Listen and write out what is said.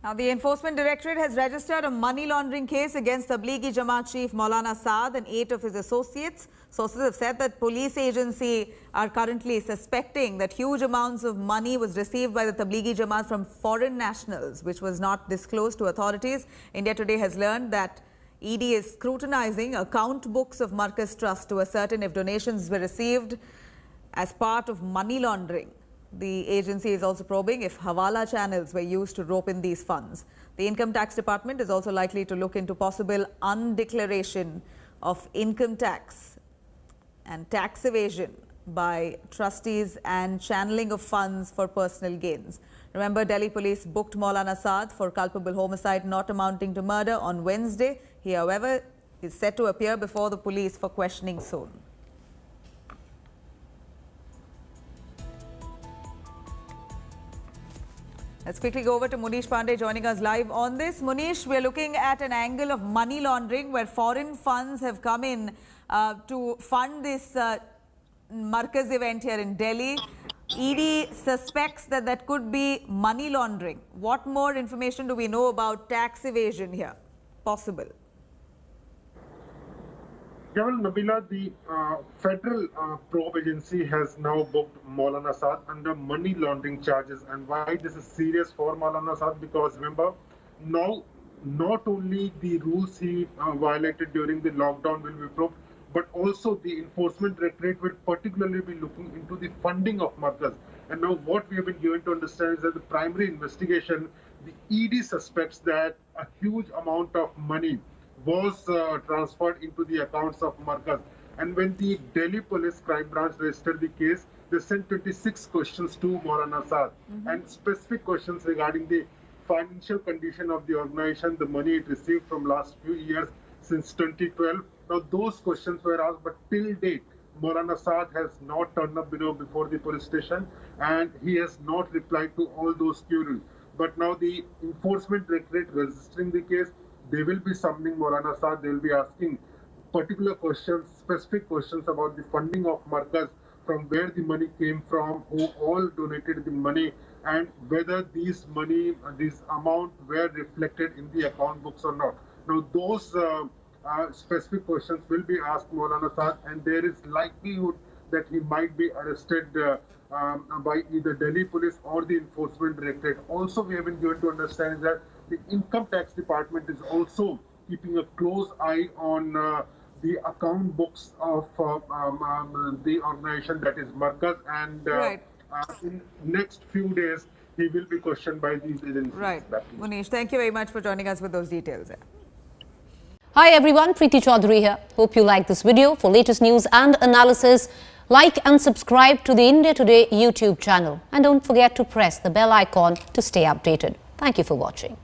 Now, the Enforcement Directorate has registered a money laundering case against Tablighi Jamaat chief Maulana Saad and 8 of his associates. Sources have said that police agency are currently suspecting that huge amounts of money was received by the Tablighi Jamaat from foreign nationals, which was not disclosed to authorities. India Today has learned that ED is scrutinizing account books of Markaz Trust to ascertain if donations were received as part of money laundering. The agency is also probing if Hawala channels were used to rope in these funds. The Income Tax Department is also likely to look into possible undeclaration of income tax and tax evasion by trustees and channeling of funds for personal gains. Remember, Delhi police booked Maulana Saad for culpable homicide not amounting to murder on Wednesday. He, however, is set to appear before the police for questioning soon. Let's quickly go over to Munish Pandey joining us live on this. Munish, we're looking at an angle of money laundering where foreign funds have come in to fund this Markaz event here in Delhi. ED suspects that that could be money laundering. What more information do we know about tax evasion here? Possible. Well, Nabila, the federal probe agency has now booked Maulana Saad under money laundering charges. And why this is serious for Maulana Saad? Because remember, now not only the rules he violated during the lockdown will be probed, but also the Enforcement Directorate will particularly be looking into the funding of Markaz. And now what we have been given to understand is that the primary investigation, the ED suspects that a huge amount of money was transferred into the accounts of Markaz. And when the Delhi Police Crime Branch registered the case, they sent 26 questions to Maulana Saad and specific questions regarding the financial condition of the organization, the money it received from last few years since 2012. Now those questions were asked, but till date, Maulana Saad has not turned up before the police station and he has not replied to all those queries. But now the Enforcement Directorate registering the case, they will be summoning Maulana Saad. They will be asking particular questions, specific questions about the funding of Markaz, from where the money came from, who all donated the money, and whether these amount were reflected in the account books or not. Now, those specific questions will be asked Maulana Saad, and there is likelihood that he might be arrested by either Delhi Police or the Enforcement Directorate. Also, we have been given to understand that the Income Tax Department is also keeping a close eye on the account books of the organization that is Markaz, and in next few days he will be questioned by these agencies. Right. Munish, thank you very much for joining us with those details. Hi everyone, Preeti Chaudhary here. Hope you like this video. For latest news and analysis, like and subscribe to the India Today YouTube channel. And don't forget to press the bell icon to stay updated. Thank you for watching.